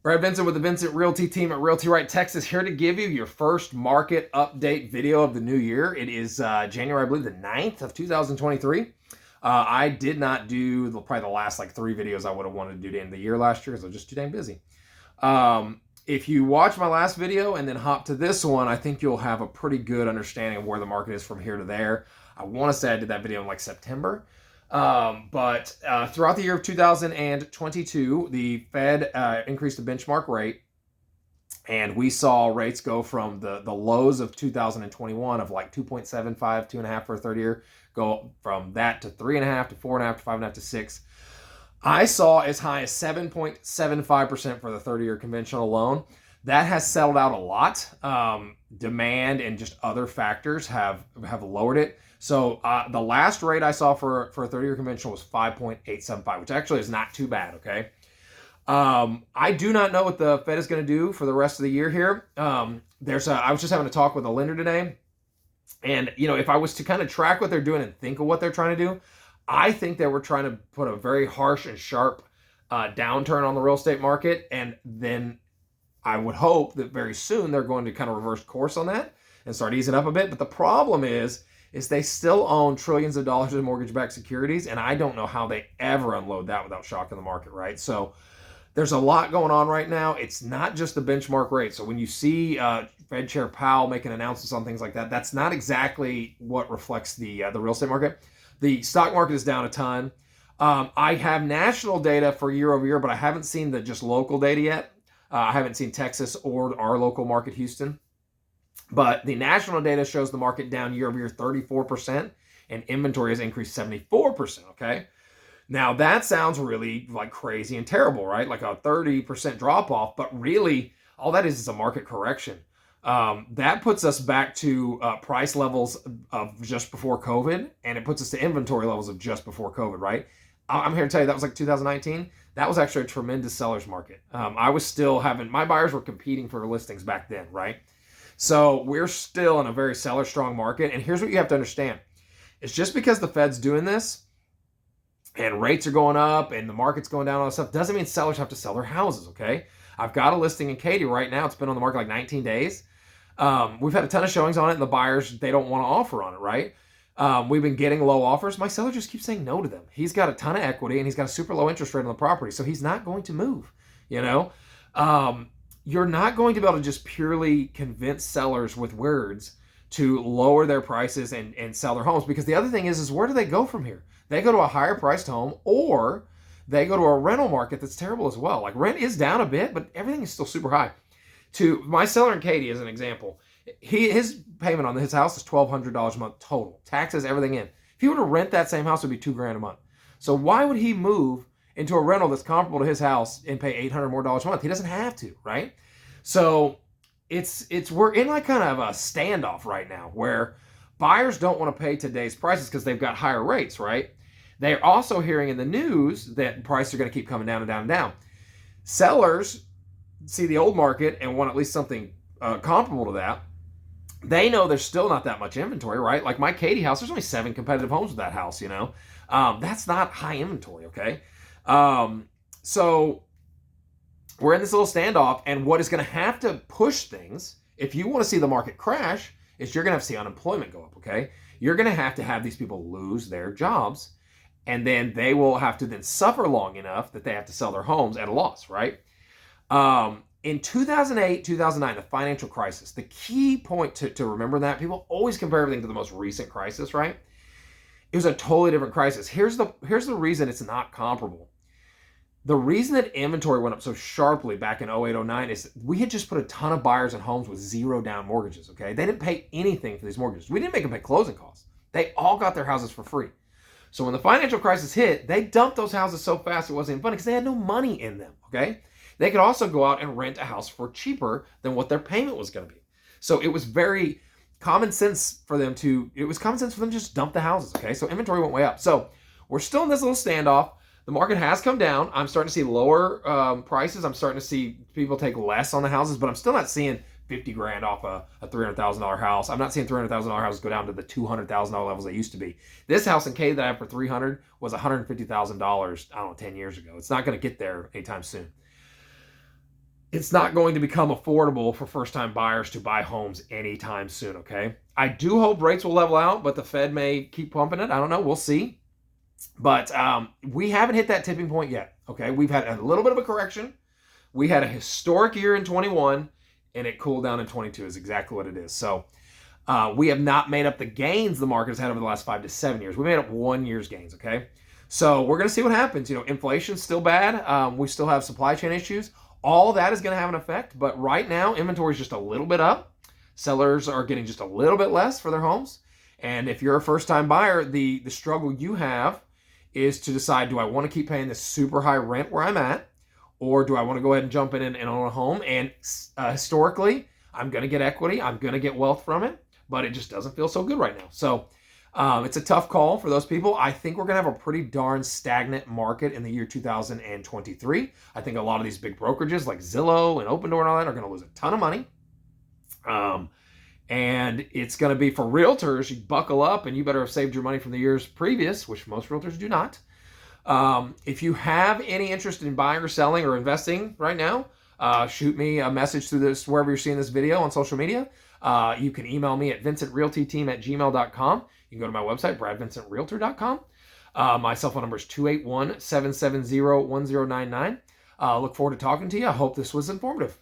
Brad Vincent with the Vincent Realty team at Realty Right Texas, here to give you your first market update video of the new year. It is January, I believe, the 9th of 2023. I did not do probably the last like 3 videos I would have wanted to do to end the year last year because I was just too dang busy. If you watch my last video and then hop to this one, I think you'll have a pretty good understanding of where the market is from here to there. I want to say I did that video in like September. But throughout the year of 2022, the Fed increased the benchmark rate, and we saw rates go from the lows of 2021 of like 2.75, 2.5 for a 30-year, go from that to 3.5 to 4.5 to 5.5 to 6. I saw as high as 7.75% for the 30-year conventional loan. That has settled out a lot. Demand and just other factors have lowered it. So the last rate I saw for a 30-year conventional was 5.875, which actually is not too bad, okay? I do not know what the Fed is going to do for the rest of the year here. I was just having a talk with a lender today, and if I was to kind of track what they're doing and think of what they're trying to do, I think that we're trying to put a very harsh and sharp downturn on the real estate market, and then I would hope that very soon they're going to kind of reverse course on that and start easing up a bit. But the problem is they still own trillions of dollars in mortgage-backed securities, and I don't know how they ever unload that without shocking the market, right? So there's a lot going on right now. It's not just the benchmark rate. So when you see Fed Chair Powell making announcements on things like that, that's not exactly what reflects the real estate market. The stock market is down a ton. I have national data for year over year, but I haven't seen the just local data yet. I haven't seen Texas or our local market, Houston. But the national data shows the market down year over year 34%, and inventory has increased 74%, okay? Now that sounds really like crazy and terrible, right? Like a 30% drop off, but really all that is a market correction. That puts us back to price levels of just before COVID, and it puts us to inventory levels of just before COVID, right? I'm here to tell you that was like 2019. That was actually a tremendous seller's market. I was still my buyers were competing for listings back then, right? So we're still in a very seller strong market. And here's what you have to understand. It's just because the Fed's doing this and rates are going up and the market's going down, all that stuff, doesn't mean sellers have to sell their houses, okay? I've got a listing in Katy right now. It's been on the market like 19 days. We've had a ton of showings on it, and the buyers, they don't want to offer on it, right? We've been getting low offers. My seller just keeps saying no to them. He's got a ton of equity, and he's got a super low interest rate on the property, so he's not going to move, You're not going to be able to just purely convince sellers with words to lower their prices and sell their homes, because the other thing is where do they go from here? They go to a higher priced home, or they go to a rental market that's terrible as well. Like rent is down a bit, but everything is still super high. To my seller in Katy, as an example, his payment on his house is $1,200 a month total, taxes, everything in. If he were to rent that same house, it would be $2,000 a month. So why would he move into a rental that's comparable to his house and pay $800 more a month? He doesn't have to, right? So we're in like kind of a standoff right now where buyers don't want to pay today's prices because they've got higher rates, right? They're also hearing in the news that prices are going to keep coming down and down and down. Sellers see the old market and want at least something comparable to that. They know there's still not that much inventory, right? Like my Katy house, there's only 7 competitive homes with that house, That's not high inventory, okay? So we're in this little standoff, and what is going to have to push things, if you want to see the market crash, is you're going to have to see unemployment go up, okay? You're going to have these people lose their jobs, and then they will have to then suffer long enough that they have to sell their homes at a loss, right? In 2008, 2009, the financial crisis, the key point to remember that, people always compare everything to the most recent crisis, right? It was a totally different crisis. Here's the reason it's not comparable. The reason that inventory went up so sharply back in 08, 09 is we had just put a ton of buyers in homes with 0 down mortgages, okay? They didn't pay anything for these mortgages. We didn't make them pay closing costs. They all got their houses for free. So when the financial crisis hit, they dumped those houses so fast it wasn't even funny because they had no money in them, okay? They could also go out and rent a house for cheaper than what their payment was going to be. So it was very common sense for them to just dump the houses, okay? So inventory went way up. So we're still in this little standoff. The market has come down. I'm starting to see lower prices. I'm starting to see people take less on the houses, but I'm still not seeing $50,000 off a $300,000 house. I'm not seeing $300,000 houses go down to the $200,000 levels they used to be. This house in Katy that I have for $300,000 was $150,000, I don't know, 10 years ago. It's not going to get there anytime soon. it's not going to become affordable for first-time buyers to buy homes anytime soon, okay? I do hope rates will level out, but the Fed may keep pumping it. I don't know. We'll see. But we haven't hit that tipping point yet, okay? We've had a little bit of a correction. We had a historic year in 21, and it cooled down in 22 is exactly what it is. So we have not made up the gains the market has had over the last 5 to 7 years. We made up 1 year's gains, okay? So we're going to see what happens. You know, inflation's still bad. We still have supply chain issues. All that is going to have an effect, but right now, inventory is just a little bit up. Sellers are getting just a little bit less for their homes. And if you're a first-time buyer, the struggle you have is to decide, do I want to keep paying this super high rent where I'm at, or do I want to go ahead and jump in and own a home? And historically, I'm going to get equity. I'm going to get wealth from it, but it just doesn't feel so good right now. So it's a tough call for those people. I think we're going to have a pretty darn stagnant market in the year 2023. I think a lot of these big brokerages like Zillow and Opendoor and all that are going to lose a ton of money. And it's going to be for realtors, you buckle up and you better have saved your money from the years previous, which most realtors do not. If you have any interest in buying or selling or investing right now, shoot me a message through this, wherever you're seeing this video on social media. You can email me at vincentrealtyteam@gmail.com. You can go to my website, bradvincentrealtor.com. My cell phone number is 281-770-1099. Look forward to talking to you. I hope this was informative.